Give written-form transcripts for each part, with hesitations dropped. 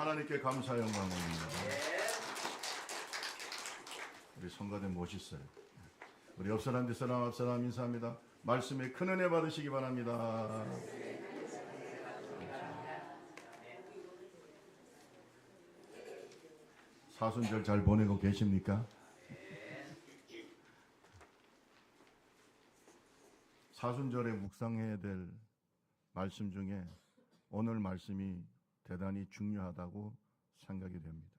하나님께 감사 영광 올립니다. 우리 성가대 멋있어요. 우리 옆 사람 뒷 사람 앞 사람 인사합니다. 말씀에 큰 은혜 받으시기 바랍니다. 사순절 잘 보내고 계십니까? 사순절에 묵상해야 될 말씀 중에 오늘 말씀이 대단히 중요하다고 생각이 됩니다.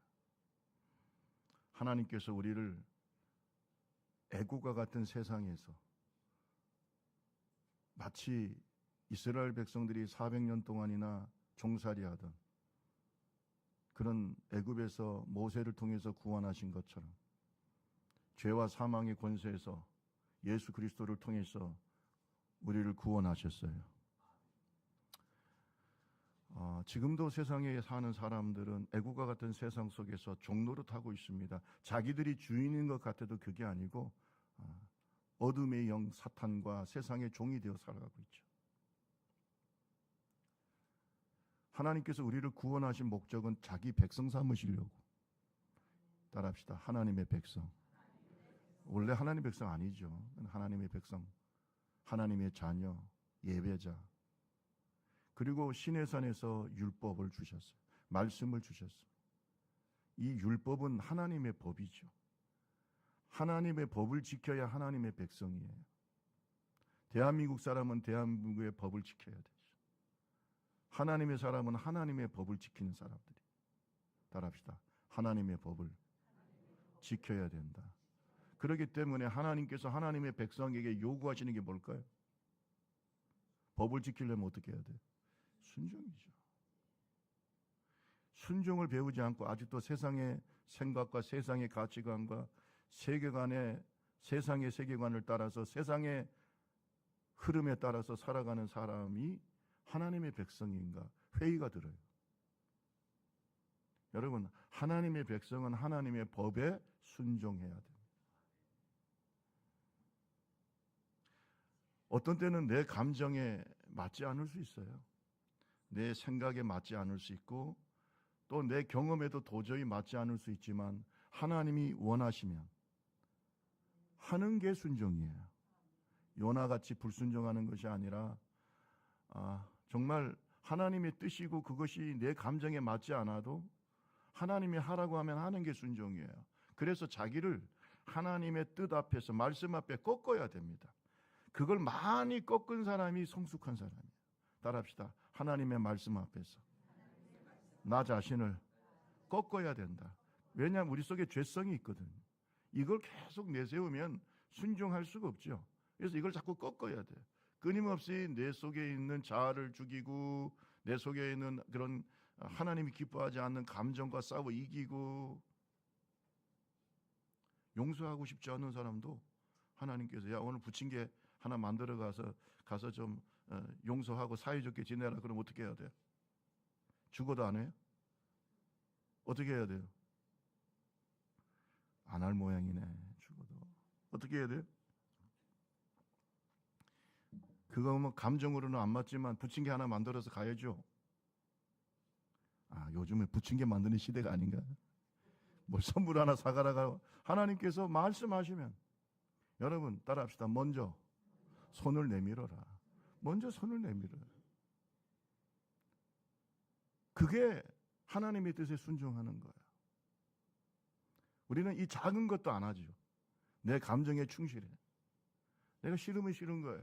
하나님께서 우리를 애국과 같은 세상에서 마치 이스라엘 백성들이 400년 동안이나 종살이하던 그런 애굽에서 모세를 통해서 구원하신 것처럼 죄와 사망의 권세에서 예수 그리스도를 통해서 우리를 구원하셨어요. 지금도 세상에 사는 사람들은 애국과 같은 세상 속에서 종노릇하고 있습니다. 자기들이 주인인 것 같아도 그게 아니고 어둠의 영 사탄과 세상의 종이 되어 살아가고 있죠. 하나님께서 우리를 구원하신 목적은 자기 백성 삼으시려고. 따라합시다. 하나님의 백성. 원래 하나님의 백성 아니죠. 하나님의 백성, 하나님의 자녀, 예배자. 그리고 시내산에서 율법을 주셨어요. 말씀을 주셨어요. 이 율법은 하나님의 법이죠. 하나님의 법을 지켜야 하나님의 백성이에요. 대한민국 사람은 대한민국의 법을 지켜야 되죠. 하나님의 사람은 하나님의 법을 지키는 사람들이. 따라합시다. 하나님의 법을 지켜야 된다. 그렇기 때문에 하나님께서 하나님의 백성에게 요구하시는 게 뭘까요? 법을 지키려면 어떻게 해야 돼요? 순종이죠. 순종을 배우지 않고 아직도 세상의 생각과 세상의 가치관과 세계관의 세상의 세계관을 따라서 세상의 흐름에 따라서 살아가는 사람이 하나님의 백성인가 회의가 들어요. 여러분, 하나님의 백성은 하나님의 법에 순종해야 됩니다. 어떤 때는 내 감정에 맞지 않을 수 있어요. 내 생각에 맞지 않을 수 있고 또 내 경험에도 도저히 맞지 않을 수 있지만 하나님이 원하시면 하는 게 순종이에요. 요나같이 불순종하는 것이 아니라 정말 하나님의 뜻이고 그것이 내 감정에 맞지 않아도 하나님이 하라고 하면 하는 게 순종이에요. 그래서 자기를 하나님의 뜻 앞에서 말씀 앞에 꺾어야 됩니다. 그걸 많이 꺾은 사람이 성숙한 사람이에요. 따라합시다. 하나님의 말씀 앞에서 나 자신을 꺾어야 된다. 왜냐하면 우리 속에 죄성이 있거든요. 이걸 계속 내세우면 순종할 수가 없죠. 그래서 이걸 자꾸 꺾어야 돼요. 끊임없이 내 속에 있는 자아를 죽이고 내 속에 있는 그런 하나님이 기뻐하지 않는 감정과 싸워 이기고 용서하고 싶지 않은 사람도 하나님께서 야 오늘 부침개 하나 만들어 가서 좀 용서하고 사이좋게 지내라. 그럼 어떻게 해야 돼요? 죽어도 안 해요? 어떻게 해야 돼요? 안 할 모양이네. 죽어도 어떻게 해야 돼요? 그거 뭐 감정으로는 안 맞지만 부침개 하나 만들어서 가야죠. 요즘에 부침개 만드는 시대가 아닌가? 뭘 선물 하나 사가라가 하나님께서 말씀하시면 여러분 따라합시다. 먼저 손을 내밀어라. 먼저 손을 내밀어라. 그게 하나님의 뜻에 순종하는 거야. 우리는 이 작은 것도 안 하죠. 내 감정에 충실해. 내가 싫으면 싫은 거예요.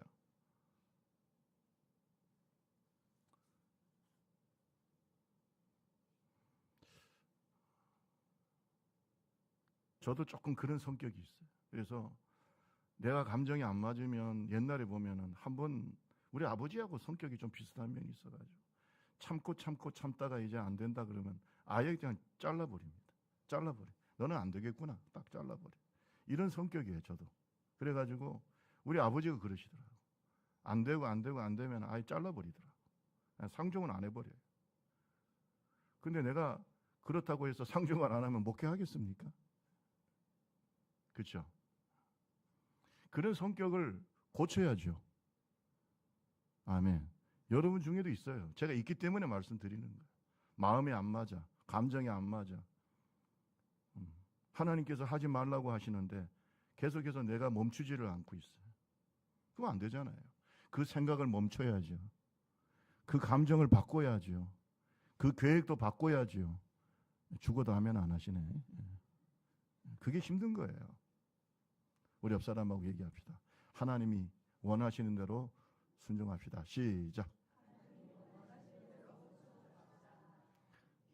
저도 조금 그런 성격이 있어요. 그래서 내가 감정이 안 맞으면 옛날에 보면은 한번 우리 아버지하고 성격이 좀 비슷한 면이 있어가지고 참고 참다가 이제 안 된다 그러면 아예 그냥 잘라버립니다. 잘라버려. 너는 안 되겠구나. 딱 잘라버려. 이런 성격이에요. 저도. 그래가지고 우리 아버지가 그러시더라고요. 안 되면 아예 잘라버리더라고요. 상종은 안 해버려요. 근데 내가 그렇다고 해서 상종을 안 하면 목회하겠습니까? 그렇죠? 그런 성격을 고쳐야죠. 아멘. 여러분 중에도 있어요. 제가 있기 때문에 말씀드리는 거예요. 마음에 안 맞아. 감정이 안 맞아. 하나님께서 하지 말라고 하시는데 계속해서 내가 멈추지를 않고 있어요. 그럼 안 되잖아요. 그 생각을 멈춰야죠. 그 감정을 바꿔야죠. 그 계획도 바꿔야죠. 죽어도 하면 안 하시네. 그게 힘든 거예요. 우리 옆 사람하고 얘기합시다. 하나님이 원하시는 대로 순종합시다. 시작.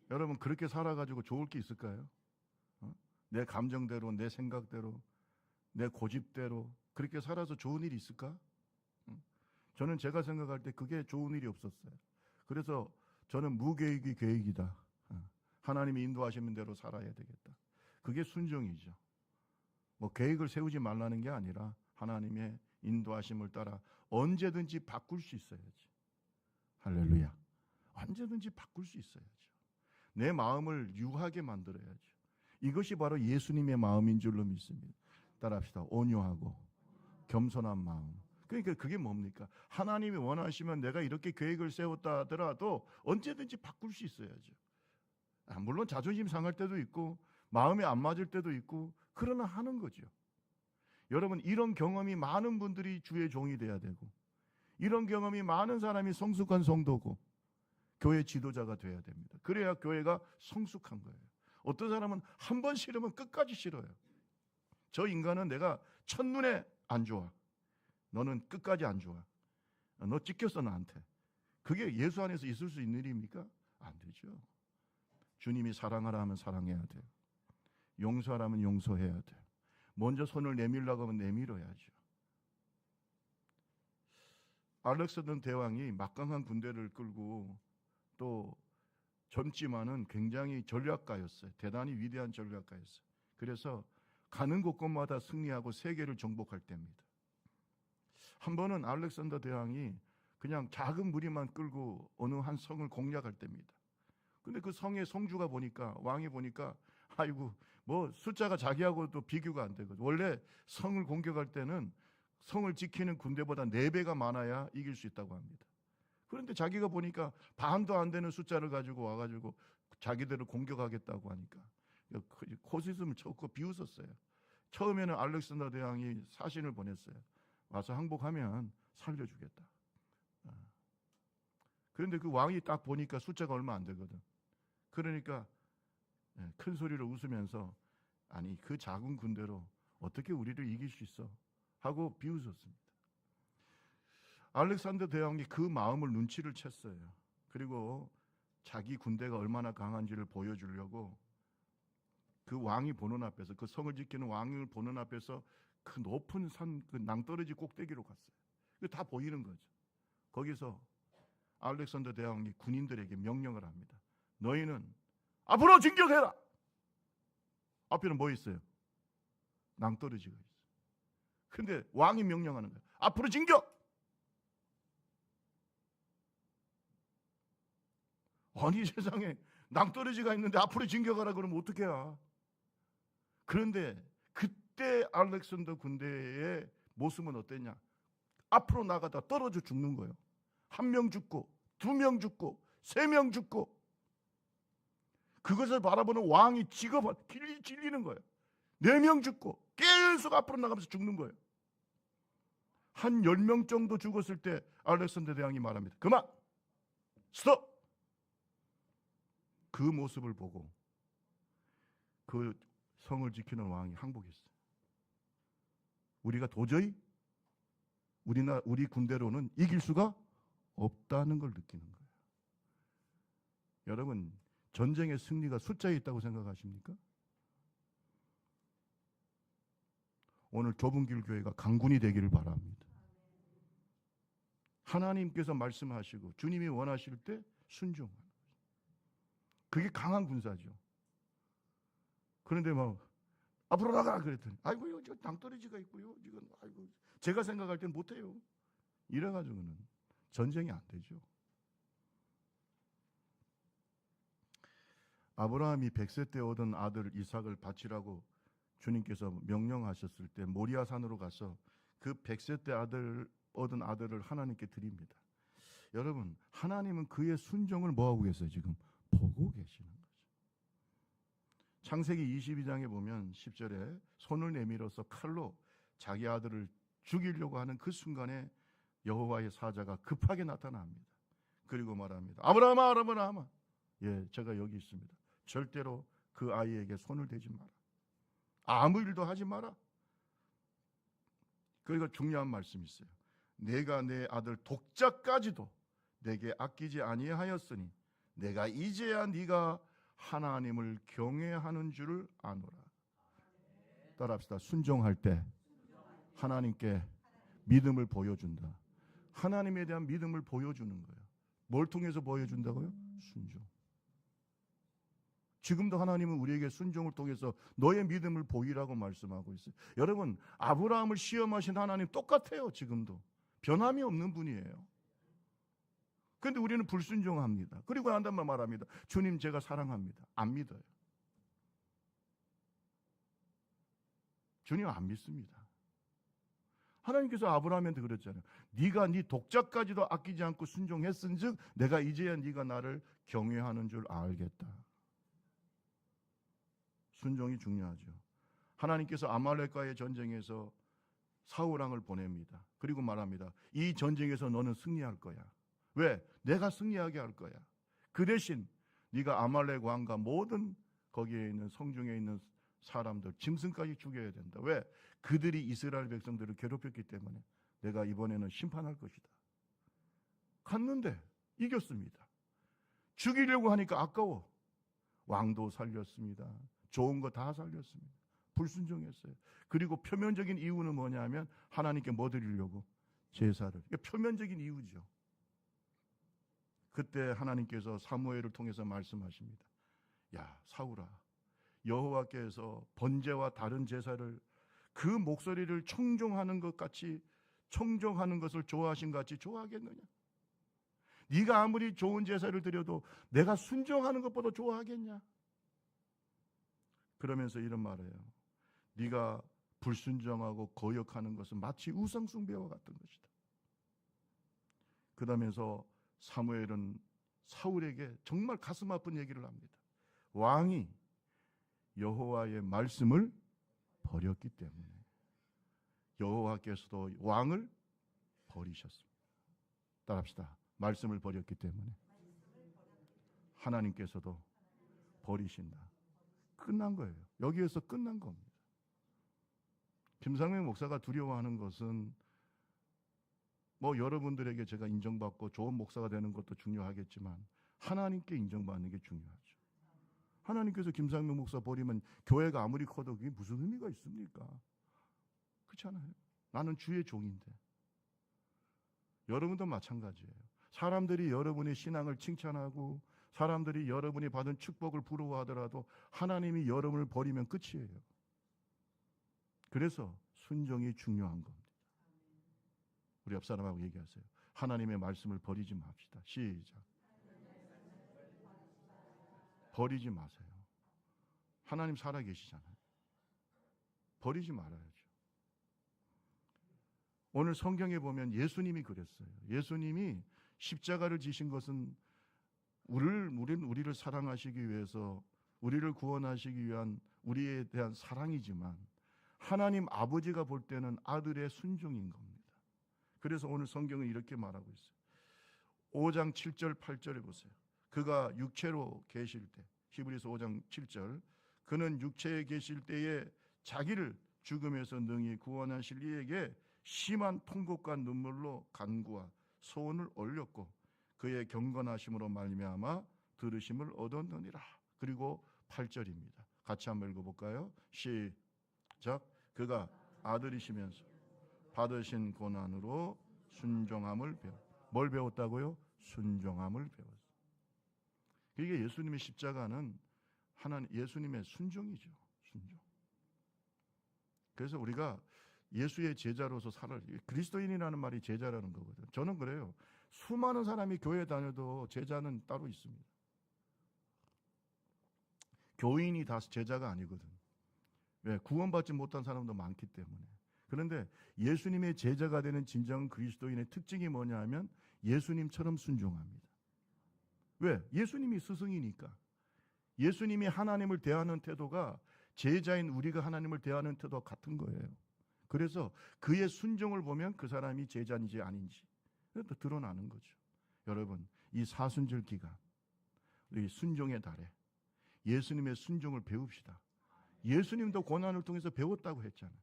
여러분 그렇게 살아가지고 좋을 게 있을까요? 내 감정대로, 내 생각대로, 내 고집대로 그렇게 살아서 좋은 일이 있을까? 저는 제가 생각할 때 그게 좋은 일이 없었어요. 그래서 저는 무계획이 계획이다. 하나님이 인도하시는 대로 살아야 되겠다. 그게 순종이죠. 뭐 계획을 세우지 말라는 게 아니라 하나님의 인도하심을 따라 언제든지 바꿀 수 있어야지. 할렐루야. 언제든지 바꿀 수 있어야죠. 내 마음을 유하게 만들어야죠. 이것이 바로 예수님의 마음인 줄로 믿습니다. 따라합시다. 온유하고 겸손한 마음. 그러니까 그게 뭡니까? 하나님이 원하시면 내가 이렇게 계획을 세웠다 하더라도 언제든지 바꿀 수 있어야죠. 물론 자존심 상할 때도 있고 마음에 안 맞을 때도 있고 그러나 하는 거죠. 여러분 이런 경험이 많은 분들이 주의 종이 돼야 되고 이런 경험이 많은 사람이 성숙한 성도고 교회 지도자가 돼야 됩니다. 그래야 교회가 성숙한 거예요. 어떤 사람은 한 번 싫으면 끝까지 싫어요. 저 인간은 내가 첫눈에 안 좋아. 너는 끝까지 안 좋아. 너 찍혔어 나한테. 그게 예수 안에서 있을 수 있는 일입니까? 안 되죠. 주님이 사랑하라 하면 사랑해야 돼요. 용서하라면 용서해야 돼요. 먼저 손을 내밀라고 하면 내밀어야죠. 알렉산더 대왕이 막강한 군대를 끌고 또 젊지만은 굉장히 전략가였어요. 대단히 위대한 전략가였어요. 그래서 가는 곳곳마다 승리하고 세계를 정복할 때입니다. 한 번은 알렉산더 대왕이 그냥 작은 무리만 끌고 어느 한 성을 공략할 때입니다. 근데 그 성의 성주가 보니까 왕이 보니까 아이고 뭐 숫자가 자기하고도 비교가 안 되거든. 원래 성을 공격할 때는 성을 지키는 군대보다 4배가 많아야 이길 수 있다고 합니다. 그런데 자기가 보니까 반도 안 되는 숫자를 가지고 와가지고 자기들을 공격하겠다고 하니까 코스름을 쳤고 비웃었어요. 처음에는 알렉산더 대왕이 사신을 보냈어요. 와서 항복하면 살려주겠다. 그런데 그 왕이 딱 보니까 숫자가 얼마 안 되거든. 그러니까 큰 소리로 웃으면서 아니 그 작은 군대로 어떻게 우리를 이길 수 있어? 하고 비웃었습니다. 알렉산더 대왕이 그 마음을 눈치를 챘어요. 그리고 자기 군대가 얼마나 강한지를 보여주려고 그 왕이 보는 앞에서 그 성을 지키는 왕을 보는 앞에서 그 높은 산 그 낭떠러지 꼭대기로 갔어요. 그 다 보이는 거죠. 거기서 알렉산더 대왕이 군인들에게 명령을 합니다. 너희는 앞으로 진격해라. 앞에는 뭐 있어요? 낭떠러지가 있어요. 근데 왕이 명령하는 거예요. 앞으로 진격. 아니 세상에 낭떠러지가 있는데 앞으로 진격하라 그러면 어떡해요? 그런데 그때 알렉산더 군대의 모습은 어땠냐? 앞으로 나가다 떨어져 죽는 거예요. 1명 죽고 2명 죽고 3명 죽고 그것을 바라보는 왕이 질리는 거예요. 4명 죽고 계속 앞으로 나가면서 죽는 거예요. 한 10명 정도 죽었을 때 알렉산더 대왕이 말합니다. 그만! 스톱! 그 모습을 보고 그 성을 지키는 왕이 항복했어요. 우리가 도저히 우리 군대로는 이길 수가 없다는 걸 느끼는 거예요. 여러분, 전쟁의 승리가 숫자에 있다고 생각하십니까? 오늘 좁은 길 교회가 강군이 되기를 바랍니다. 하나님께서 말씀하시고 주님이 원하실 때 순종하는 거죠. 그게 강한 군사죠. 그런데 막 앞으로 나가 그랬더니 아이고 이거 낭떠러지가 있고요. 이건 아이고 제가 생각할 땐 못해요. 이래가지고는 전쟁이 안 되죠. 아브라함이 100세 때 얻은 아들 이삭을 바치라고 주님께서 명령하셨을 때 모리아산으로 가서 그 100세 때 얻은 아들을 하나님께 드립니다. 여러분, 하나님은 그의 순종을 뭐하고 계세요? 지금 보고 계시는 거죠. 창세기 22장에 보면 10절에 손을 내밀어서 칼로 자기 아들을 죽이려고 하는 그 순간에 여호와의 사자가 급하게 나타납니다. 그리고 말합니다. 아브라함아, 아브라함아. 예, 제가 여기 있습니다. 절대로 그 아이에게 손을 대지 마라. 아무 일도 하지 마라. 그리고 중요한 말씀이 있어요. 내가 내 아들 독자까지도 내게 아끼지 아니하였으니 내가 이제야 네가 하나님을 경외하는 줄을 아노라. 따라합시다. 순종할 때 하나님께 믿음을 보여준다. 하나님에 대한 믿음을 보여주는 거예요. 뭘 통해서 보여준다고요? 순종. 지금도 하나님은 우리에게 순종을 통해서 너의 믿음을 보이라고 말씀하고 있어요. 여러분, 아브라함을 시험하신 하나님 똑같아요. 지금도 변함이 없는 분이에요. 그런데 우리는 불순종합니다. 그리고 한 단만 말합니다. 주님, 제가 사랑합니다. 안 믿어요. 주님 안 믿습니다. 하나님께서 아브라함한테 그랬잖아요. 네가 네 독자까지도 아끼지 않고 순종했은즉 내가 이제야 네가 나를 경외하는 줄 알겠다. 순종이 중요하죠. 하나님께서 아말렉과의 전쟁에서 사울왕을 보냅니다. 그리고 말합니다. 이 전쟁에서 너는 승리할 거야. 왜? 내가 승리하게 할 거야. 그 대신 네가 아말렉 왕과 모든 거기에 있는 성중에 있는 사람들, 짐승까지 죽여야 된다. 왜? 그들이 이스라엘 백성들을 괴롭혔기 때문에 내가 이번에는 심판할 것이다. 갔는데 이겼습니다. 죽이려고 하니까 아까워. 왕도 살렸습니다. 좋은 거 다 살렸습니다. 불순종했어요. 그리고 표면적인 이유는 뭐냐면 하나님께 뭐 드리려고? 제사를. 이게 표면적인 이유죠. 그때 하나님께서 사무엘을 통해서 말씀하십니다. 야, 사울아, 여호와께서 번제와 다른 제사를 그 목소리를 청종하는 것 같이 청종하는 것을 좋아하신 것 같이 좋아하겠느냐? 네가 아무리 좋은 제사를 드려도 내가 순종하는 것보다 좋아하겠냐? 그러면서 이런 말이에요. 네가 불순종하고 거역하는 것은 마치 우상숭배와 같은 것이다. 그러면서 사무엘은 사울에게 정말 가슴 아픈 얘기를 합니다. 왕이 여호와의 말씀을 버렸기 때문에 여호와께서도 왕을 버리셨습니다. 따라합시다. 말씀을 버렸기 때문에 하나님께서도 버리신다. 끝난 거예요. 여기에서 끝난 겁니다. 김상명 목사가 두려워하는 것은 뭐 여러분들에게 제가 인정받고 좋은 목사가 되는 것도 중요하겠지만 하나님께 인정받는 게 중요하죠. 하나님께서 김상명 목사 버리면 교회가 아무리 커도 그게 무슨 의미가 있습니까? 그렇잖아요. 나는 주의 종인데. 여러분도 마찬가지예요. 사람들이 여러분의 신앙을 칭찬하고 사람들이 여러분이 받은 축복을 부러워하더라도 하나님이 여러분을 버리면 끝이에요. 그래서 순종이 중요한 겁니다. 우리 옆 사람하고 얘기하세요. 하나님의 말씀을 버리지 맙시다. 시작. 버리지 마세요. 하나님 살아계시잖아요. 버리지 말아야죠. 오늘 성경에 보면 예수님이 그랬어요. 예수님이 십자가를 지신 것은 우리를 사랑하시기 위해서 우리를 구원하시기 위한 우리에 대한 사랑이지만 하나님 아버지가 볼 때는 아들의 순종인 겁니다. 그래서 오늘 성경은 이렇게 말하고 있어요. 5장 7절 8절에 보세요. 그가 육체로 계실 때 히브리서 5장 7절 그는 육체에 계실 때에 자기를 죽음에서 능히 구원하실 이에게 심한 통곡과 눈물로 간구와 소원을 올렸고 그의 경건하심으로 말미암아 들으심을 얻었느니라. 그리고 8절입니다. 같이 한번 읽어볼까요? 시작. 그가 아들이시면서 받으신 고난으로 순종함을 뭘 배웠다고요? 순종함을 배웠어요. 이게 예수님의 십자가는 예수님의 순종이죠. 순종. 그래서 우리가 예수의 제자로서 그리스도인이라는 말이 제자라는 거거든요. 저는 그래요. 수많은 사람이 교회 다녀도 제자는 따로 있습니다. 교인이 다 제자가 아니거든. 왜? 구원받지 못한 사람도 많기 때문에. 그런데 예수님의 제자가 되는 진정한 그리스도인의 특징이 뭐냐 하면 예수님처럼 순종합니다. 왜? 예수님이 스승이니까. 예수님이 하나님을 대하는 태도가 제자인 우리가 하나님을 대하는 태도와 같은 거예요. 그래서 그의 순종을 보면 그 사람이 제자인지 아닌지 드러나는 거죠. 여러분, 이 사순절 기간, 우리 순종의 달에 예수님의 순종을 배웁시다. 예수님도 고난을 통해서 배웠다고 했잖아요.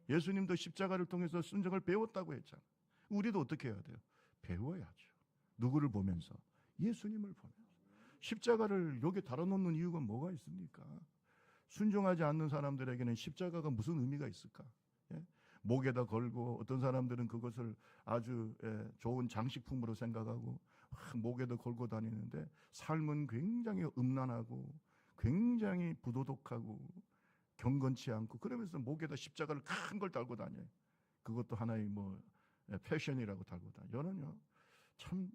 예수님도 십자가를 통해서 순종을 배웠다고 했잖아요. 우리도 어떻게 해야 돼요? 배워야죠. 누구를 보면서? 예수님을 보면서. 십자가를 여기 달아놓는 이유가 뭐가 있습니까? 순종하지 않는 사람들에게는 십자가가 무슨 의미가 있을까? 예? 목에다 걸고 어떤 사람들은 그것을 아주 좋은 장식품으로 생각하고 목에다 걸고 다니는데 삶은 굉장히 음란하고 굉장히 부도덕하고 경건치 않고 그러면서 목에다 십자가를 큰 걸 달고 다녀요. 그것도 하나의 패션이라고 달고 다녀요. 저는요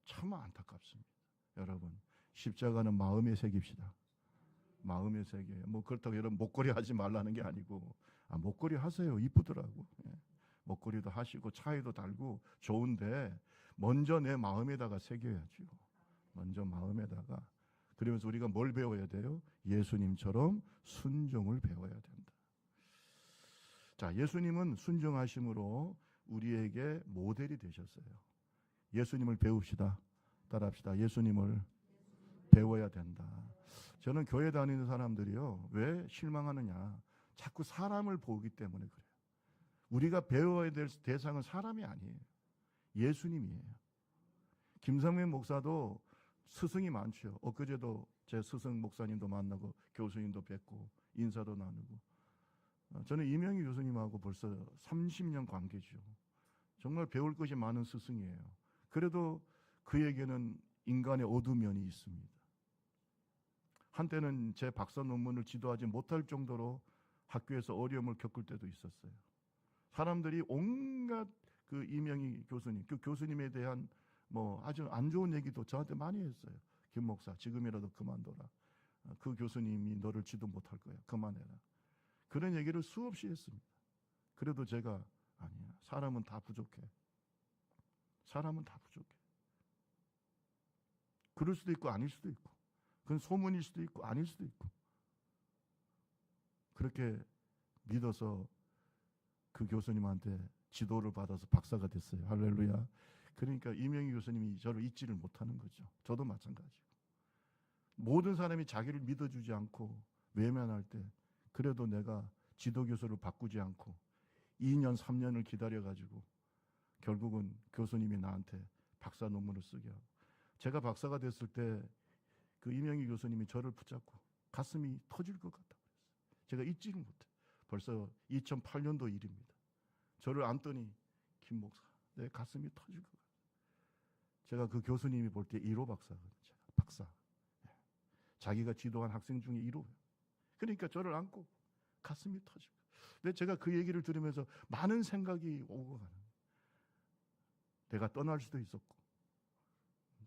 참 안타깝습니다. 여러분, 십자가는 마음에 새깁시다. 마음에 새겨요. 그렇다고 여러분 목걸이 하지 말라는 게 아니고 목걸이 하세요. 이쁘더라고. 목걸이도 하시고 차에도 달고 좋은데 먼저 내 마음에다가 새겨야죠. 먼저 마음에다가. 그러면서 우리가 뭘 배워야 돼요? 예수님처럼 순종을 배워야 된다. 자, 예수님은 순종하심으로 우리에게 모델이 되셨어요. 예수님을 배웁시다. 따라합시다. 예수님을 배워야 된다. 저는 교회 다니는 사람들이요, 왜 실망하느냐? 자꾸 사람을 보기 때문에 그래요. 우리가 배워야 될 대상은 사람이 아니에요. 예수님이에요. 김성민 목사도 스승이 많죠. 엊그제도 제 스승 목사님도 만나고 교수님도 뵙고 인사도 나누고. 저는 이명희 교수님하고 벌써 30년 관계죠. 정말 배울 것이 많은 스승이에요. 그래도 그에게는 인간의 어두운 면이 있습니다. 한때는 제 박사 논문을 지도하지 못할 정도로 학교에서 어려움을 겪을 때도 있었어요. 사람들이 온갖 그 이명희 교수님, 그 교수님에 대한 아주 안 좋은 얘기도 저한테 많이 했어요. 김 목사, 지금이라도 그만둬라. 그 교수님이 너를 지도 못할 거야. 그만해라. 그런 얘기를 수없이 했습니다. 그래도 제가 아니야. 사람은 다 부족해. 사람은 다 부족해. 그럴 수도 있고 아닐 수도 있고. 그건 소문일 수도 있고 아닐 수도 있고. 그렇게 믿어서 그 교수님한테 지도를 받아서 박사가 됐어요. 할렐루야. 그러니까 이명희 교수님이 저를 잊지를 못하는 거죠. 저도 마찬가지고. 모든 사람이 자기를 믿어주지 않고 외면할 때 그래도 내가 지도교수를 바꾸지 않고 2년 3년을 기다려가지고 결국은 교수님이 나한테 박사 논문을 쓰게 하고, 제가 박사가 됐을 때 그 이명희 교수님이 저를 붙잡고 가슴이 터질 것 같다고 그랬어요. 제가 잊지를 못해. 벌써 2008년도 일입니다. 저를 안더니 김 목사, 내 가슴이 터질 것 같아요. 제가 그 교수님이 볼 때 1호 박사거든요. 박사. 자기가 지도한 학생 중에 1호예요. 그러니까 저를 안고 가슴이 터지고. 근데 제가 그 얘기를 들으면서 많은 생각이 오고 가는 거예요. 내가 떠날 수도 있었고,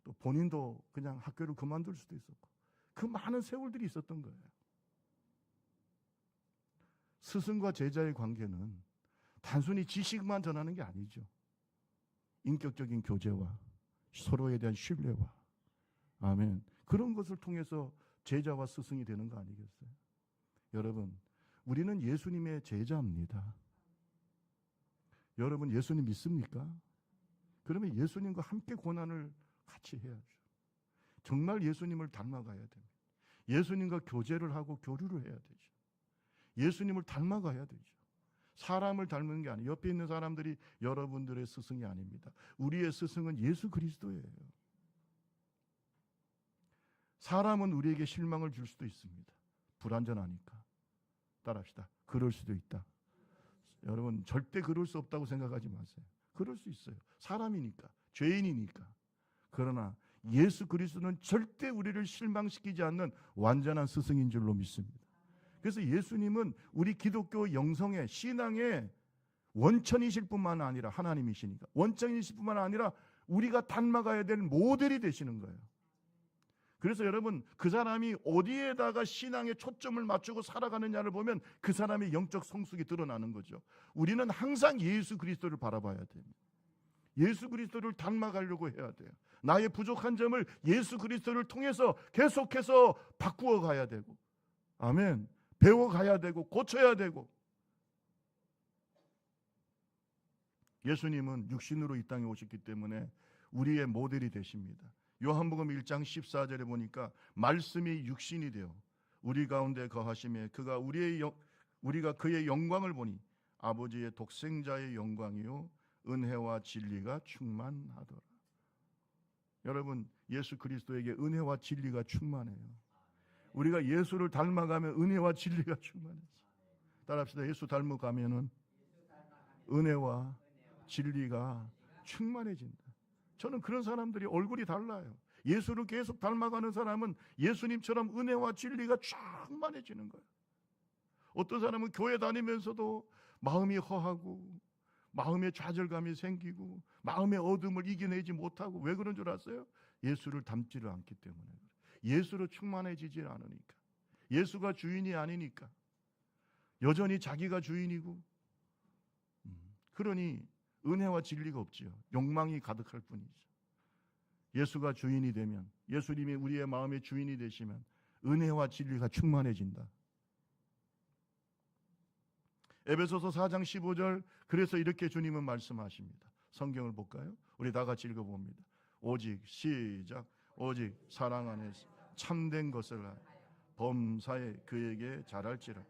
또 본인도 그냥 학교를 그만둘 수도 있었고, 그 많은 세월들이 있었던 거예요. 스승과 제자의 관계는 단순히 지식만 전하는 게 아니죠. 인격적인 교제와 서로에 대한 신뢰와, 아멘, 그런 것을 통해서 제자와 스승이 되는 거 아니겠어요? 여러분, 우리는 예수님의 제자입니다. 여러분, 예수님 믿습니까? 그러면 예수님과 함께 고난을 같이 해야죠. 정말 예수님을 닮아가야 됩니다. 예수님과 교제를 하고 교류를 해야 되죠. 예수님을 닮아가야 되죠. 사람을 닮은 게 아니에요. 옆에 있는 사람들이 여러분들의 스승이 아닙니다. 우리의 스승은 예수 그리스도예요. 사람은 우리에게 실망을 줄 수도 있습니다. 불완전하니까. 따라합시다. 그럴 수도 있다. 여러분, 절대 그럴 수 없다고 생각하지 마세요. 그럴 수 있어요. 사람이니까, 죄인이니까. 그러나 예수 그리스도는 절대 우리를 실망시키지 않는 완전한 스승인 줄로 믿습니다. 그래서 예수님은 우리 기독교 영성의 신앙의 원천이실 뿐만 아니라, 하나님이시니까 원천이실 뿐만 아니라 우리가 닮아가야 될 모델이 되시는 거예요. 그래서 여러분, 그 사람이 어디에다가 신앙의 초점을 맞추고 살아가느냐를 보면 그 사람의 영적 성숙이 드러나는 거죠. 우리는 항상 예수 그리스도를 바라봐야 됩니다. 예수 그리스도를 닮아가려고 해야 돼요. 나의 부족한 점을 예수 그리스도를 통해서 계속해서 바꾸어 가야 되고, 아멘, 배워가야 되고 고쳐야 되고. 예수님은 육신으로 이 땅에 오셨기 때문에 우리의 모델이 되십니다. 요한복음 1장 14절에 보니까 말씀이 육신이 되어 우리 가운데 거하심에 우리가 그의 영광을 보니 아버지의 독생자의 영광이요 은혜와 진리가 충만하더라. 여러분, 예수 그리스도에게 은혜와 진리가 충만해요. 우리가 예수를 닮아가면 은혜와 진리가 충만해요. 따라합시다. 예수 닮아가면은 은혜와 진리가 충만해진다. 저는 그런 사람들이 얼굴이 달라요. 예수를 계속 닮아가는 사람은 예수님처럼 은혜와 진리가 충만해지는 거예요. 어떤 사람은 교회 다니면서도 마음이 허하고 마음에 좌절감이 생기고 마음의 어둠을 이겨내지 못하고, 왜 그런 줄 아세요? 예수를 닮지를 않기 때문에. 예수로 충만해지지 않으니까. 예수가 주인이 아니니까. 여전히 자기가 주인이고, 그러니 은혜와 진리가 없지요. 욕망이 가득할 뿐이죠. 예수가 주인이 되면, 예수님이 우리의 마음의 주인이 되시면 은혜와 진리가 충만해진다. 에베소서 4장 15절, 그래서 이렇게 주님은 말씀하십니다. 성경을 볼까요? 우리 다 같이 읽어봅니다. 오직 시작. 오직 사랑 안에서 참된 것을 범사에 그에게 잘할지라.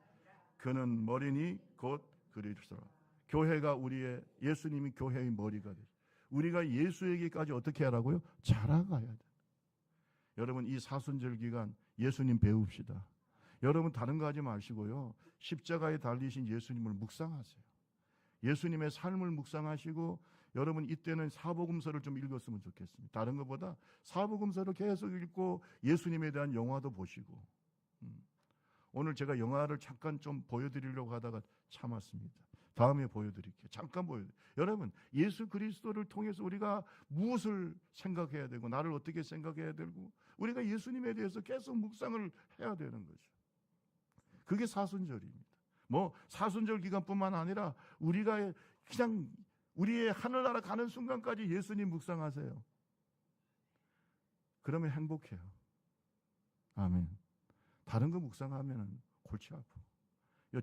그는 머리니 곧 그리스도라. 교회가 예수님이 교회의 머리가 되죠. 우리가 예수에게까지 어떻게 하라고요? 자라가야 돼. 여러분, 이 사순절 기간 예수님 배웁시다. 여러분, 다른 거 하지 마시고요, 십자가에 달리신 예수님을 묵상하세요. 예수님의 삶을 묵상하시고, 여러분 이때는 사복음서를 좀 읽었으면 좋겠습니다. 다른 것보다 사복음서를 계속 읽고 예수님에 대한 영화도 보시고. 오늘 제가 영화를 잠깐 좀 보여드리려고 하다가 참았습니다. 다음에 보여드릴게요. 잠깐 보여드릴게요. 여러분, 예수 그리스도를 통해서 우리가 무엇을 생각해야 되고, 나를 어떻게 생각해야 되고, 우리가 예수님에 대해서 계속 묵상을 해야 되는 거죠. 그게 사순절입니다. 사순절 기간뿐만 아니라 우리가 그냥 우리의 하늘나라 가는 순간까지 예수님 묵상하세요. 그러면 행복해요. 아멘. 다른 거 묵상하면 골치 아파.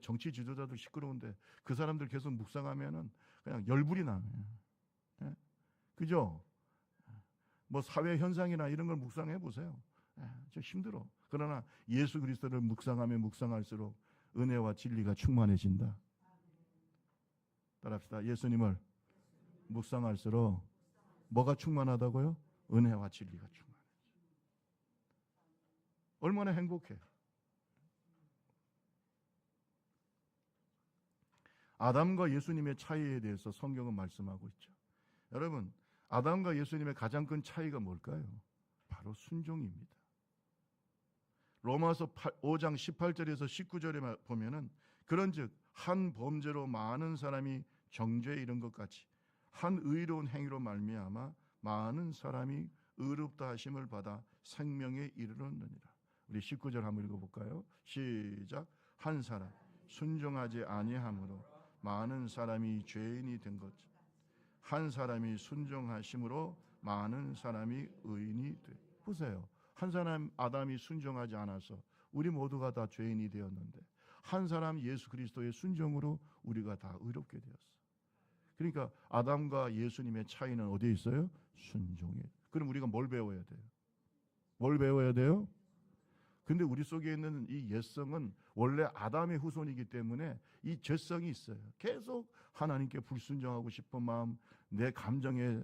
정치 지도자들 시끄러운데 그 사람들 계속 묵상하면 그냥 열불이 나요. 예? 그죠? 사회 현상이나 이런 걸 묵상해 보세요. 좀 힘들어. 그러나 예수 그리스도를 묵상하면 묵상할수록 은혜와 진리가 충만해진다. 따라합시다. 예수님을 묵상할수록 뭐가 충만하다고요? 은혜와 진리가 충만해. 얼마나 행복해. 아담과 예수님의 차이에 대해서 성경은 말씀하고 있죠. 여러분, 아담과 예수님의 가장 큰 차이가 뭘까요? 바로 순종입니다. 로마서 5장 18절에서 19절에 보면은, 그런즉 한 범죄로 많은 사람이 정죄에 이른 것 같이 한 의로운 행위로 말미암아 많은 사람이 의롭다 하심을 받아 생명에 이르렀느니라. 우리 19절 한번 읽어볼까요? 시작. 한 사람 순종하지 아니함으로 많은 사람이 죄인이 된 것, 한 사람이 순종하심으로 많은 사람이 의인이 돼. 보세요. 한 사람 아담이 순종하지 않아서 우리 모두가 다 죄인이 되었는데, 한 사람 예수 그리스도의 순종으로 우리가 다 의롭게 되었어. 그러니까 아담과 예수님의 차이는 어디에 있어요? 순종에. 그럼 우리가 뭘 배워야 돼요? 뭘 배워야 돼요? 근데 우리 속에 있는 이 옛성은 원래 아담의 후손이기 때문에 이 죄성이 있어요. 계속 하나님께 불순종하고 싶은 마음, 내 감정에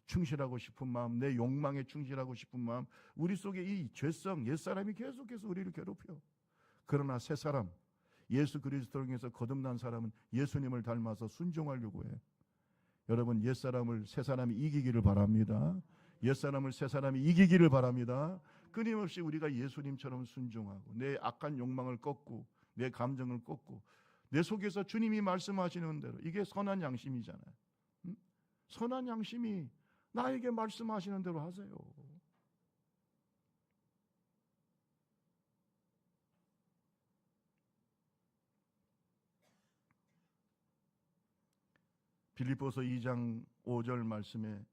충실하고 싶은 마음, 내 욕망에 충실하고 싶은 마음, 우리 속에 이 죄성, 옛사람이 계속해서 우리를 괴롭혀. 그러나 새 사람, 예수 그리스도를 통해서 거듭난 사람은 예수님을 닮아서 순종하려고 해. 여러분, 옛사람을 새 사람이 이기기를 바랍니다. 옛사람을 새 사람이 이기기를 바랍니다. 끊임없이 우리가 예수님처럼 순종하고 내 악한 욕망을 꺾고 내 감정을 꺾고 내 속에서 주님이 말씀하시는 대로, 이게 선한 양심이잖아요. 선한 양심이 나에게 말씀하시는 대로 하세요. 빌립보서 2장 5절 말씀에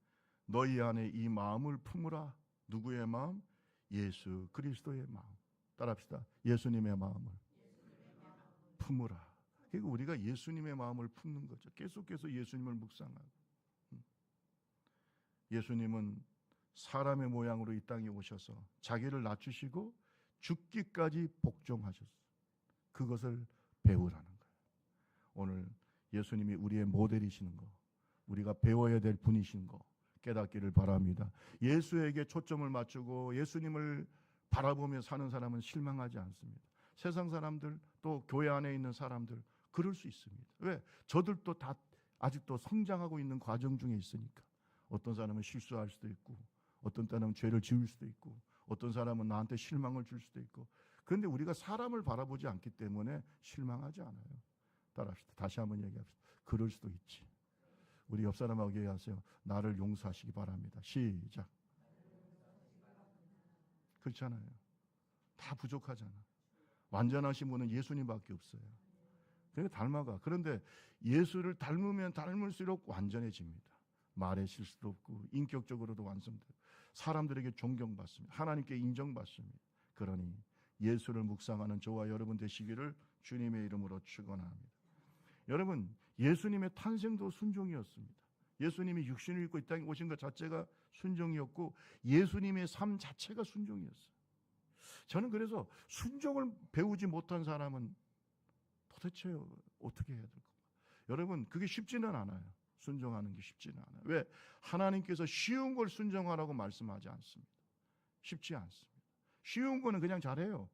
너희 안에 이 마음을 품으라. 누구의 마음? 예수 그리스도의 마음. 따라합시다. 예수님의 마음을 품으라. 그러니까 우리가 예수님의 마음을 품는 거죠. 계속해서 예수님을 묵상하고. 예수님은 사람의 모양으로 이 땅에 오셔서 자기를 낮추시고 죽기까지 복종하셨어요. 그것을 배우라는 거예요. 오늘 예수님이 우리의 모델이시는 거, 우리가 배워야 될 분이신 거 깨닫기를 바랍니다. 예수에게 초점을 맞추고 예수님을 바라보며 사는 사람은 실망하지 않습니다. 세상 사람들, 또 교회 안에 있는 사람들 그럴 수 있습니다. 왜? 저들도 다 아직도 성장하고 있는 과정 중에 있으니까. 어떤 사람은 실수할 수도 있고, 어떤 때는 죄를 지을 수도 있고, 어떤 사람은 나한테 실망을 줄 수도 있고. 그런데 우리가 사람을 바라보지 않기 때문에 실망하지 않아요. 따라합시다. 다시 한번 얘기합시다. 그럴 수도 있지. 우리 옆 사람하고 얘기하세요. 나를 용서하시기 바랍니다. 시작. 그렇잖아요. 다 부족하잖아. 완전하신 분은 예수님밖에 없어요. 그러니까 닮아가. 그런데 예수를 닮으면 닮을수록 완전해집니다. 말에 실수도 없고 인격적으로도 완성되고 사람들에게 존경받습니다. 하나님께 인정받습니다. 그러니 예수를 묵상하는 저와 여러분 되시기를 주님의 이름으로 축원합니다. 여러분, 예수님의 탄생도 순종이었습니다. 예수님이 육신을 입고 이 땅에 오신 것 자체가 순종이었고 예수님의 삶 자체가 순종이었어요. 저는 그래서 순종을 배우지 못한 사람은 도대체 어떻게 해야 될까? 여러분, 그게 쉽지는 않아요. 순종하는 게 쉽지는 않아요. 왜? 하나님께서 쉬운 걸 순종하라고 말씀하지 않습니다. 쉽지 않습니다. 쉬운 거는 그냥 잘해요.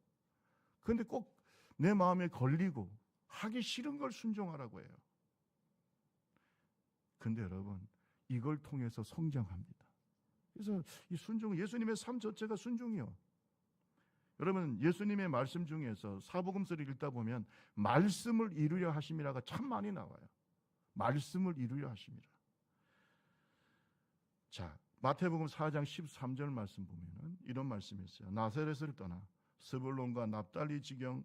그런데 꼭 내 마음에 걸리고 하기 싫은 걸 순종하라고 해요. 근데 여러분, 이걸 통해서 성장합니다. 그래서 이 순종, 예수님의 삶 자체가 순종이요. 여러분, 예수님의 말씀 중에서 사복음서를 읽다 보면 말씀을 이루려 하심이라가 참 많이 나와요. 말씀을 이루려 하심이라. 자, 마태복음 4장 13절 말씀 보면은 이런 말씀이 있어요. 나사렛을 떠나 스불론과 납달리 지경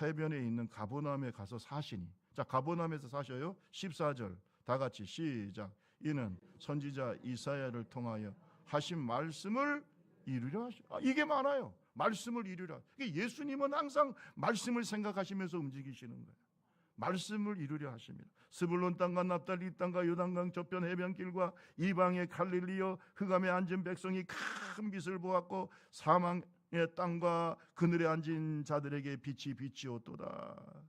해변에 있는 가버나움에 가서 사시니. 자, 가버나움에서 사셔요. 14절 다 같이 시작. 이는 선지자 이사야를 통하여 하신 말씀을 이루려 하시. 이게 많아요. 말씀을 이루려. 예수님은 항상 말씀을 생각하시면서 움직이시는 거예요. 말씀을 이루려 하십니다. 스불론 땅과 납달리 땅과 요단강 저편 해변길과 이방의 갈릴리여 흑암에 앉은 백성이 큰 빛을 보았고 사망의 땅과 그늘에 앉은 자들에게 빛이 비치었도다.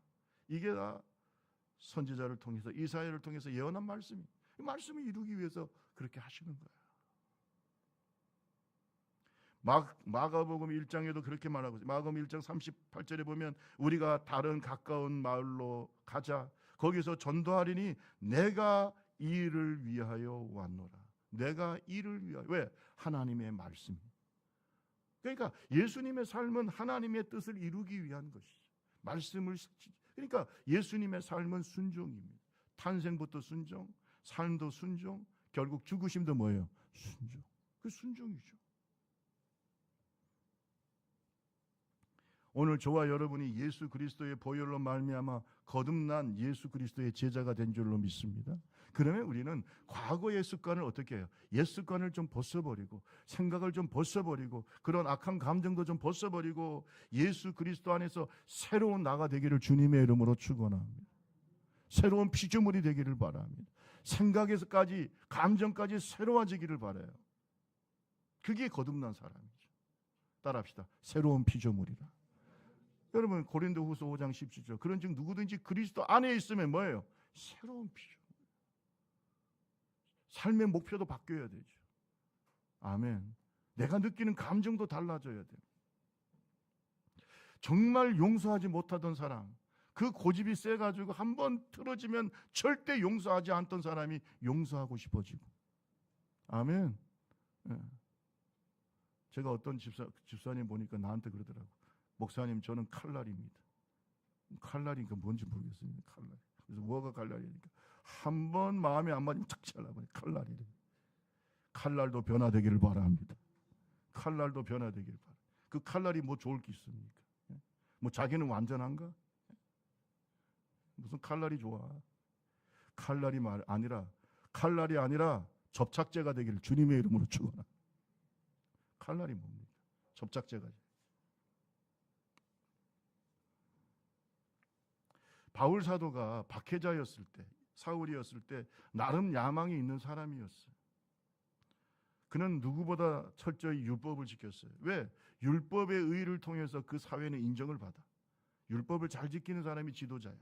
이게 다 선지자를 통해서 이사야를 통해서 예언한 말씀이, 이 말씀을 이루기 위해서 그렇게 하시는 거예요. 마가복음 1장에도 그렇게 말하고 있어요. 마가복음 1장 38절에 보면 우리가 다른 가까운 마을로 가자. 거기서 전도하리니 내가 이 일을 위하여 왔노라. 내가 이를 위하여. 왜? 하나님의 말씀. 그러니까 예수님의 삶은 하나님의 뜻을 이루기 위한 것이죠. 말씀을, 그러니까 예수님의 삶은 순종입니다. 탄생부터 순종, 삶도 순종, 결국 죽으심도 뭐예요? 순종. 그 순종이죠. 오늘 저와 여러분이 예수 그리스도의 보혈로 말미암아 거듭난 예수 그리스도의 제자가 된 줄로 믿습니다. 그러면 우리는 과거의 습관을 어떻게 해요? 옛 습관을 좀 벗어버리고 생각을 좀 벗어버리고 그런 악한 감정도 좀 벗어버리고 예수 그리스도 안에서 새로운 나가 되기를 주님의 이름으로 축원합니다. 새로운 피조물이 되기를 바랍니다. 생각에서까지 감정까지 새로워지기를 바라요. 그게 거듭난 사람이죠. 따라합시다. 새로운 피조물이라. 여러분 고린도후서 5장 17절 그런즉 누구든지 그리스도 안에 있으면 뭐예요? 새로운 피조물. 삶의 목표도 바뀌어야 되죠. 아멘. 내가 느끼는 감정도 달라져야 돼요. 정말 용서하지 못하던 사람, 그 고집이 세가지고 한번 틀어지면 절대 용서하지 않던 사람이 용서하고 싶어지고. 아멘. 네. 제가 어떤 집사님 보니까 나한테 그러더라고. 목사님, 저는 칼날입니다. 칼날이니까 뭔지 모르겠습니다. 칼날. 그래서 뭐가 칼날이니까 한 번 마음에 안 맞으면 착 잘라버려. 칼날이래. 칼날도 변화되기를 바랍니다. 칼날도 변화되기를 바랍니다. 그 칼날이 뭐 좋을 게 있습니까? 뭐 자기는 완전한가? 무슨 칼날이 좋아? 칼날이 아니라 접착제가 되기를 주님의 이름으로 축원합니다. 칼날이 뭡니까? 접착제가. 바울 사도가 박해자였을 때, 사울이었을 때 나름 야망이 있는 사람이었어요. 그는 누구보다 철저히 율법을 지켰어요. 왜? 율법의 의를 통해서 그 사회는 인정을 받아. 율법을 잘 지키는 사람이 지도자야.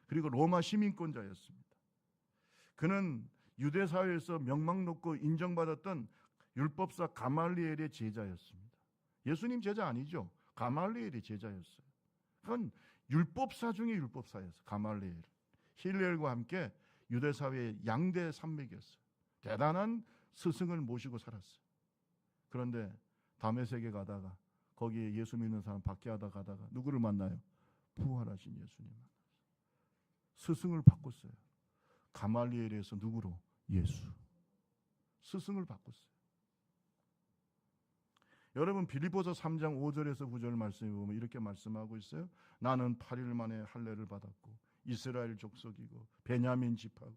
그리고 로마 시민권자였습니다. 그는 유대 사회에서 명망 높고 인정받았던 율법사 가말리엘의 제자였습니다. 예수님 제자 아니죠. 가말리엘의 제자였어요. 그건 율법사 중에 율법사였어요. 가말리엘. 힐렐과 함께 유대 사회의 양대 산맥이었어요. 대단한 스승을 모시고 살았어요. 그런데 다메섹에 가다가 거기에 예수 믿는 사람 박해하다 가다가 누구를 만나요? 부활하신 예수님 만났어요. 스승을 바꿨어요. 가말리엘에서 누구로? 예수. 스승을 바꿨어요. 여러분 빌립보서 3장 5절에서 9절 말씀에 보면 이렇게 말씀하고 있어요. 나는 8일 만에 할례를 받았고 이스라엘 족속이고 베냐민 지파고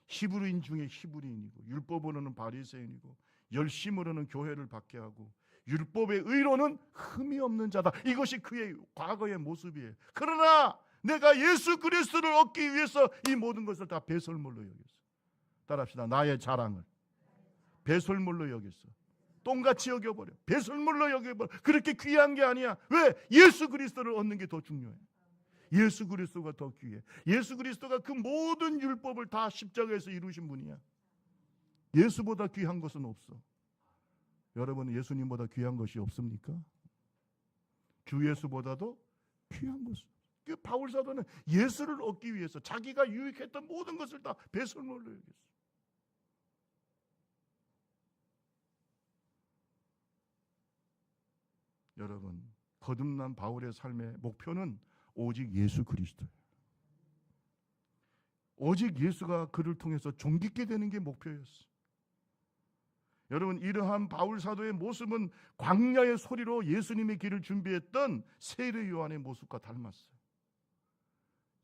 히브리인 중에 히브리인이고 율법으로는 바리새인이고 열심으로는 교회를 박해하고 율법의 의로는 흠이 없는 자다. 이것이 그의 과거의 모습이에요. 그러나 내가 예수 그리스도를 얻기 위해서 이 모든 것을 다 배설물로 여겼어. 따라합시다. 나의 자랑을 배설물로 여겼어. 똥같이 여겨버려. 배설물로 여겨버려. 그렇게 귀한 게 아니야. 왜? 예수 그리스도를 얻는 게 더 중요해. 예수 그리스도가 더 귀해. 예수 그리스도가 그 모든 율법을 다 십자가에서 이루신 분이야. 예수보다 귀한 것은 없어. 여러분 예수님보다 귀한 것이 없습니까? 주 예수보다도 귀한 것은. 그 바울 사도는 예수를 얻기 위해서 자기가 유익했던 모든 것을 다 배설물로 여겼어. 여러분 거듭난 바울의 삶의 목표는 오직 예수 그리스도예요. 오직 예수가 그를 통해서 존귀케 되는 게 목표였어요. 여러분 이러한 바울 사도의 모습은 광야의 소리로 예수님의 길을 준비했던 세례 요한의 모습과 닮았어요.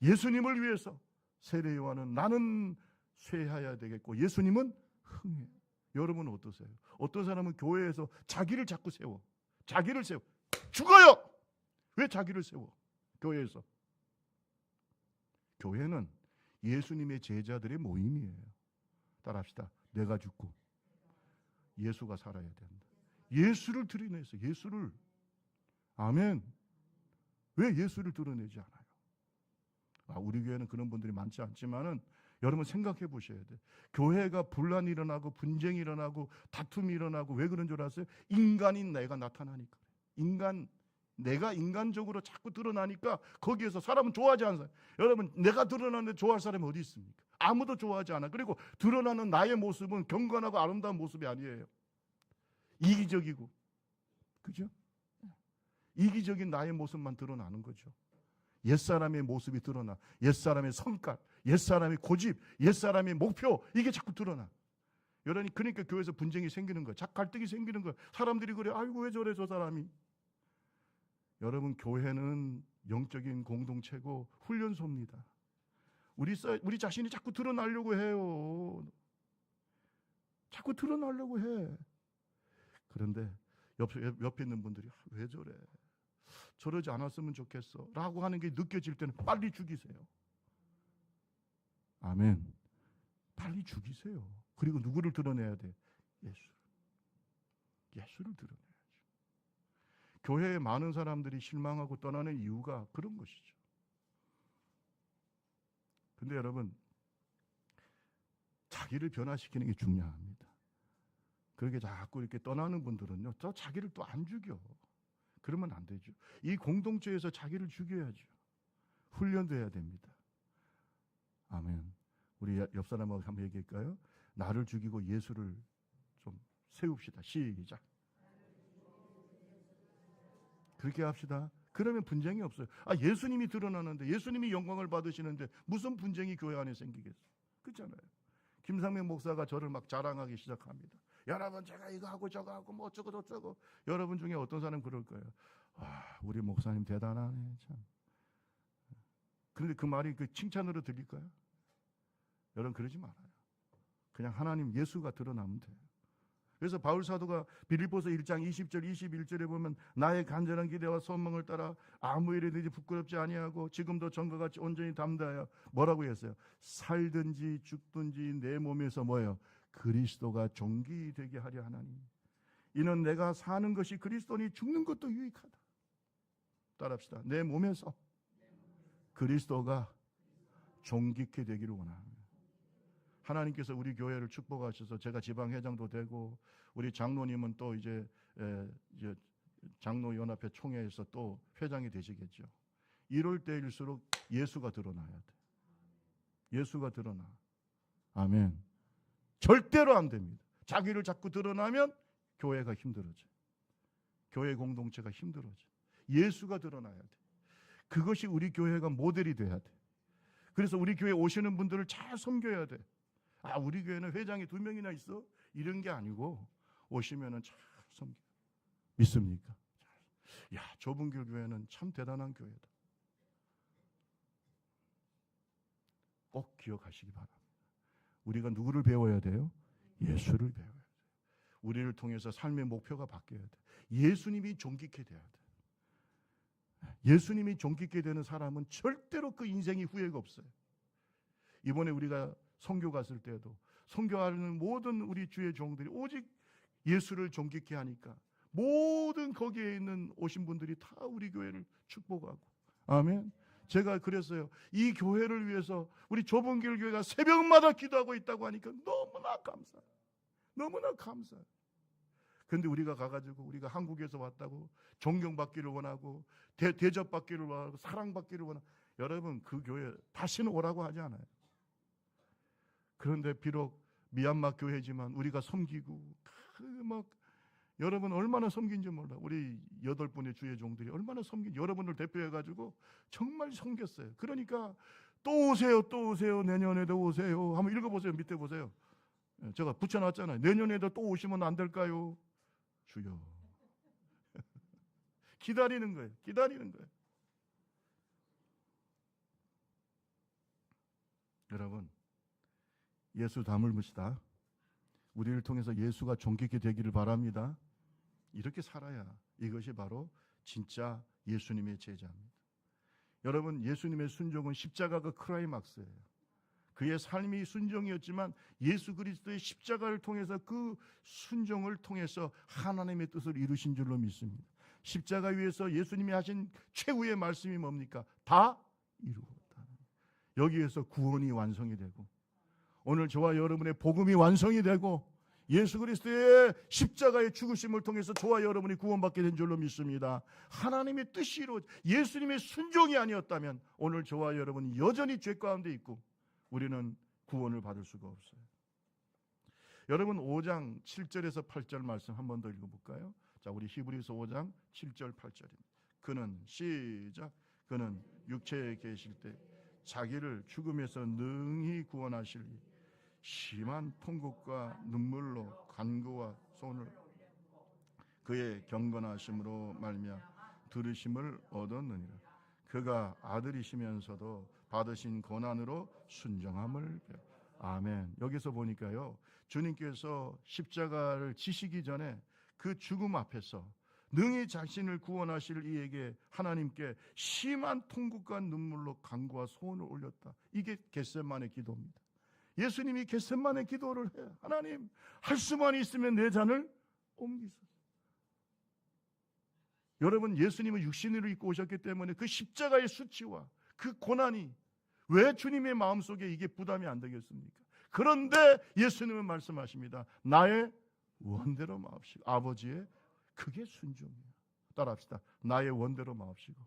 예수님을 위해서 세례 요한은 나는 쇠하여야 되겠고 예수님은 흥해. 여러분은 어떠세요? 어떤 사람은 교회에서 자기를 자꾸 세워. 자기를 세워. 죽어요. 왜 자기를 세워? 교회에서. 교회는 예수님의 제자들의 모임이에요. 따라합시다. 내가 죽고 예수가 살아야 된다. 예수를 드러내서 예수를. 아멘. 왜 예수를 드러내지 않아요? 우리 교회는 그런 분들이 많지 않지만은 여러분 생각해 보셔야 돼요. 교회가 분란이 일어나고 분쟁이 일어나고 다툼이 일어나고 왜 그런 줄 아세요? 인간인 내가 나타나니까. 내가 인간적으로 자꾸 드러나니까 거기에서 사람은 좋아하지 않아요. 여러분 내가 드러나는데 좋아할 사람이 어디 있습니까? 아무도 좋아하지 않아. 그리고 드러나는 나의 모습은 경건하고 아름다운 모습이 아니에요. 이기적이고, 그죠? 이기적인 나의 모습만 드러나는 거죠. 옛사람의 모습이 드러나. 옛사람의 성깔, 옛사람의 고집, 옛사람의 목표, 이게 자꾸 드러나. 여러분 그러니까 교회에서 분쟁이 생기는 거예요. 갈등이 생기는 거예요. 사람들이 그래. 아이고 왜 저래 저 사람이. 여러분 교회는 영적인 공동체고 훈련소입니다. 우리 자신이 자꾸 드러나려고 해요. 자꾸 드러나려고 해. 그런데 옆에 있는 분들이 왜 저래? 저러지 않았으면 좋겠어 라고 하는 게 느껴질 때는 빨리 죽이세요. 아멘. 빨리 죽이세요. 그리고 누구를 드러내야 돼? 예수를 드러내야죠. 교회에 많은 사람들이 실망하고 떠나는 이유가 그런 것이죠. 근데 여러분 자기를 변화시키는 게 중요합니다. 그렇게 자꾸 이렇게 떠나는 분들은요, 또 자기를 또 안 죽여. 그러면 안 되죠. 이 공동체에서 자기를 죽여야죠. 훈련돼야 됩니다. 아멘. 우리 옆 사람하고 한번 얘기할까요? 나를 죽이고 예수를 좀 세웁시다. 시작. 그렇게 합시다. 그러면 분쟁이 없어요. 예수님이 드러나는데, 예수님이 영광을 받으시는데 무슨 분쟁이 교회 안에 생기겠어요? 그렇잖아요. 김상명 목사가 저를 막 자랑하기 시작합니다. 여러분 제가 이거 하고 저거 하고 뭐 어쩌고 저쩌고. 여러분 중에 어떤 사람 그럴 거예요. 우리 목사님 대단하네 참. 그런데 그 말이 그 칭찬으로 들릴까요? 여러분 그러지 말아요. 그냥 하나님 예수가 드러나면 돼요. 그래서 바울 사도가 빌립보서 1장 20절 21절에 보면 나의 간절한 기대와 소망을 따라 아무 일에든지 부끄럽지 아니하고 지금도 전과 같이 온전히 담대하여 뭐라고 했어요? 살든지 죽든지 내 몸에서 뭐예요? 그리스도가 존귀되게 하려 하나니 이는 내가 사는 것이 그리스도니 죽는 것도 유익하다. 따라합시다. 내 몸에서 그리스도가 존귀케 되기를 원합니다. 하나님께서 우리 교회를 축복하셔서 제가 지방회장도 되고 우리 장로님은 또 이제 장로연합회 총회에서 또 회장이 되시겠죠. 이럴 때일수록 예수가 드러나야 돼. 예수가 드러나. 아멘. 절대로 안 됩니다. 자기를 자꾸 드러나면 교회가 힘들어져. 교회 공동체가 힘들어져. 예수가 드러나야 돼. 그것이 우리 교회가 모델이 돼야 돼. 그래서 우리 교회 오시는 분들을 잘 섬겨야 돼. 아, 우리 교회는 회장이 2명이나 있어? 이런 게 아니고 오시면은 잘 섬겨. 믿습니까? 야, 좁은 길 교회는 참 대단한 교회다. 꼭 기억하시기 바랍니다. 우리가 누구를 배워야 돼요? 예수를 배워야 돼요. 우리를 통해서 삶의 목표가 바뀌어야 돼. 예수님이 존귀케 돼야 돼. 예수님이 존귀케 되는 사람은 절대로 그 인생이 후회가 없어요. 이번에 우리가 선교 갔을 때도 선교하는 모든 우리 주의 종들이 오직 예수를 존귀케 하니까 모든 거기에 있는 오신 분들이 다 우리 교회를 축복하고. 아멘. 제가 그랬어요. 이 교회를 위해서 우리 좁은 길 교회가 새벽마다 기도하고 있다고 하니까 너무나 감사해요. 너무나 감사해요. 그런데 우리가 가가지고 우리가 한국에서 왔다고 존경받기를 원하고 대접받기를 원하고 사랑받기를 원하고, 여러분 그 교회 다시는 오라고 하지 않아요. 그런데 비록 미얀마 교회지만 우리가 섬기고 여러분 얼마나 섬긴지 몰라. 우리 8분의 주의 종들이 얼마나 섬긴, 여러분을 대표해가지고 정말 섬겼어요. 그러니까 또 오세요, 또 오세요, 내년에도 오세요. 한번 읽어보세요. 밑에 보세요. 제가 붙여놨잖아요. 내년에도 또 오시면 안 될까요? 주여. 기다리는 거예요. 기다리는 거예요. 여러분, 예수 닮을무시다. 우리를 통해서 예수가 존귀케 되기를 바랍니다. 이렇게 살아야 이것이 바로 진짜 예수님의 제자입니다. 여러분, 예수님의 순종은 십자가가 크라이막스예요. 그의 삶이 순종이었지만 예수 그리스도의 십자가를 통해서 그 순종을 통해서 하나님의 뜻을 이루신 줄로 믿습니다. 십자가 위에서 예수님이 하신 최후의 말씀이 뭡니까? 다 이루었다. 여기에서 구원이 완성이 되고 오늘 저와 여러분의 복음이 완성이 되고 예수 그리스도의 십자가의 죽으심을 통해서 저와 여러분이 구원받게 된 줄로 믿습니다. 하나님의 뜻이 이루어 예수님의 순종이 아니었다면 오늘 저와 여러분이 여전히 죄 가운데 있고 우리는 구원을 받을 수가 없어요. 여러분 5장 7절에서 8절 말씀 한 번 더 읽어볼까요? 자, 우리 히브리서 5장 7절 8절입니다. 그는 시작. 그는 육체에 계실 때 자기를 죽음에서 능히 구원하시리 심한 통곡과 눈물로 간구와 손을 그의 경건하심으로 말미암아 들으심을 얻었느니라. 그가 아들이시면서도 받으신 고난으로 순종함을 배워. 아멘. 여기서 보니까요, 주님께서 십자가를 지시기 전에 그 죽음 앞에서 능히 자신을 구원하실 이에게 하나님께 심한 통곡과 눈물로 간구와 소원을 올렸다. 이게 겟세마네 기도입니다. 예수님이 겟세마네 기도를 해요. 하나님, 할 수만 있으면 내 잔을 옮기소서. 여러분, 예수님은 육신으로 입고 오셨기 때문에 그 십자가의 수치와 그 고난이 왜 주님의 마음속에 이게 부담이 안 되겠습니까? 그런데 예수님은 말씀하십니다. 나의 원대로 마옵시고 아버지의 그게 순종이에요. 따라합시다. 나의 원대로 마옵시고.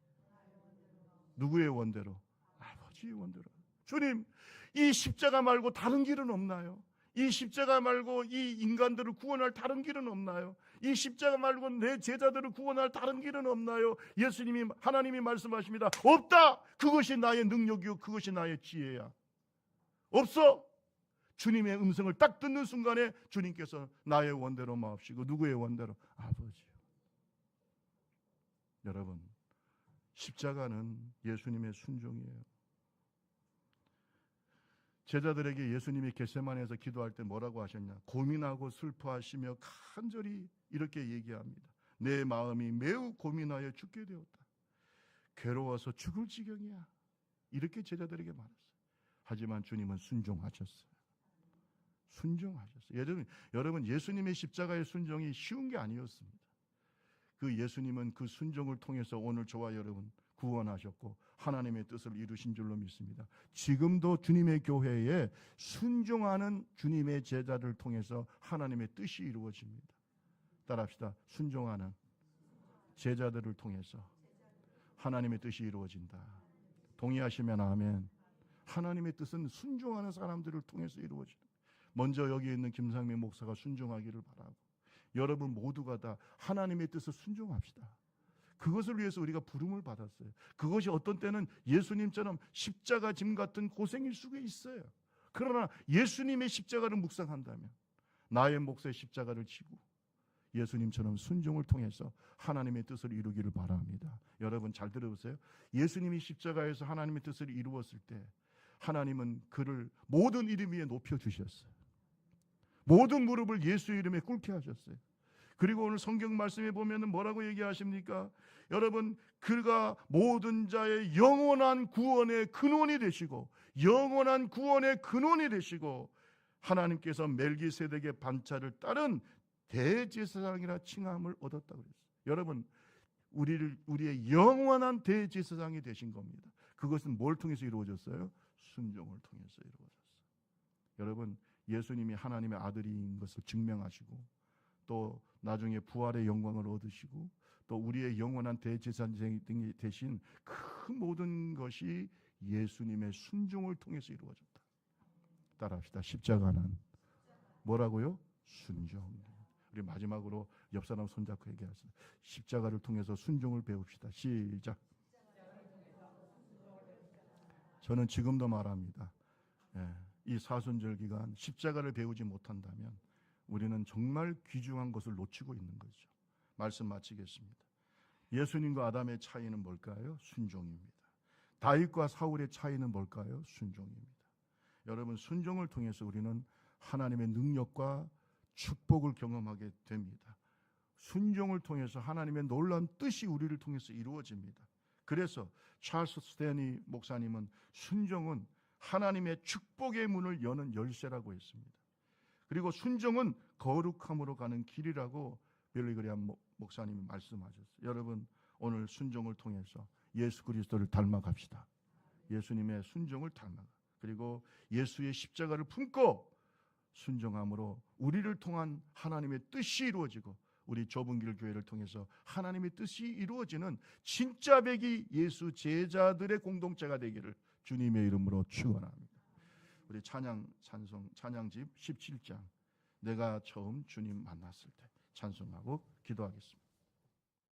누구의 원대로? 아버지의 원대로. 주님, 이 십자가 말고 다른 길은 없나요? 이 십자가 말고 이 인간들을 구원할 다른 길은 없나요? 이 십자가 말고 내 제자들을 구원할 다른 길은 없나요? 예수님이, 하나님이 말씀하십니다. 없다! 그것이 나의 능력이요 그것이 나의 지혜야. 없어! 주님의 음성을 딱 듣는 순간에 주님께서 나의 원대로 마옵시고. 누구의 원대로? 아버지요. 여러분, 십자가는 예수님의 순종이에요. 제자들에게 예수님이 겟세마네에서 기도할 때 뭐라고 하셨냐? 고민하고 슬퍼하시며 간절히 이렇게 얘기합니다. 내 마음이 매우 고민하여 죽게 되었다. 괴로워서 죽을 지경이야. 이렇게 제자들에게 말했어요. 하지만 주님은 순종하셨어요. 순종하셨어요. 여러분 예수님의 십자가의 순종이 쉬운 게 아니었습니다. 그 예수님은 그 순종을 통해서 오늘 저와 여러분 구원하셨고 하나님의 뜻을 이루신 줄로 믿습니다. 지금도 주님의 교회에 순종하는 주님의 제자를 통해서 하나님의 뜻이 이루어집니다. 따라합시다. 순종하는 제자들을 통해서 하나님의 뜻이 이루어진다. 동의하시면 아멘. 하나님의 뜻은 순종하는 사람들을 통해서 이루어집니다. 먼저 여기 있는 김상민 목사가 순종하기를 바라고, 여러분 모두가 다 하나님의 뜻을 순종합시다. 그것을 위해서 우리가 부름을 받았어요. 그것이 어떤 때는 예수님처럼 십자가 짐 같은 고생일 수가 있어요. 그러나 예수님의 십자가를 묵상한다면 나의 몫의 십자가를 지고 예수님처럼 순종을 통해서 하나님의 뜻을 이루기를 바랍니다. 여러분 잘 들어보세요. 예수님이 십자가에서 하나님의 뜻을 이루었을 때 하나님은 그를 모든 이름 위에 높여주셨어요. 모든 무릎을 예수 이름에 꿇게 하셨어요. 그리고 오늘 성경 말씀에 보면 뭐라고 얘기하십니까? 여러분, 그가 모든 자의 영원한 구원의 근원이 되시고, 영원한 구원의 근원이 되시고, 하나님께서 멜기세덱의 반차를 따른 대제사장이라 칭함을 얻었다고 그랬어요. 여러분, 우리의 영원한 대제사장이 되신 겁니다. 그것은 뭘 통해서 이루어졌어요? 순종을 통해서 이루어졌어요. 여러분, 예수님이 하나님의 아들인 것을 증명하시고 또 나중에 부활의 영광을 얻으시고 또 우리의 영원한 대제사장이 되신 그 모든 것이 예수님의 순종을 통해서 이루어졌다. 따라합시다. 십자가는 뭐라고요? 순종. 우리 마지막으로 옆 사람 손잡고 얘기하세요. 십자가를 통해서 순종을 배웁시다. 시작. 저는 지금도 말합니다. 이 사순절 기간 십자가를 배우지 못한다면 우리는 정말 귀중한 것을 놓치고 있는 거죠. 말씀 마치겠습니다. 예수님과 아담의 차이는 뭘까요? 순종입니다. 다윗과 사울의 차이는 뭘까요? 순종입니다. 여러분, 순종을 통해서 우리는 하나님의 능력과 축복을 경험하게 됩니다. 순종을 통해서 하나님의 놀라운 뜻이 우리를 통해서 이루어집니다. 그래서 찰스 스탠리 목사님은 순종은 하나님의 축복의 문을 여는 열쇠라고 했습니다. 그리고 순종은 거룩함으로 가는 길이라고 빌리그레암 목사님이 말씀하셨어요. 여러분, 오늘 순종을 통해서 예수 그리스도를 닮아갑시다. 예수님의 순종을 닮아가. 그리고 예수의 십자가를 품고 순종함으로 우리를 통한 하나님의 뜻이 이루어지고 우리 좁은 길 교회를 통해서 하나님의 뜻이 이루어지는 진짜 백이 예수 제자들의 공동체가 되기를 주님의 이름으로 축원합니다. 우리 찬양집 17장 내가 처음 주님 만났을 때 찬송하고 기도하겠습니다.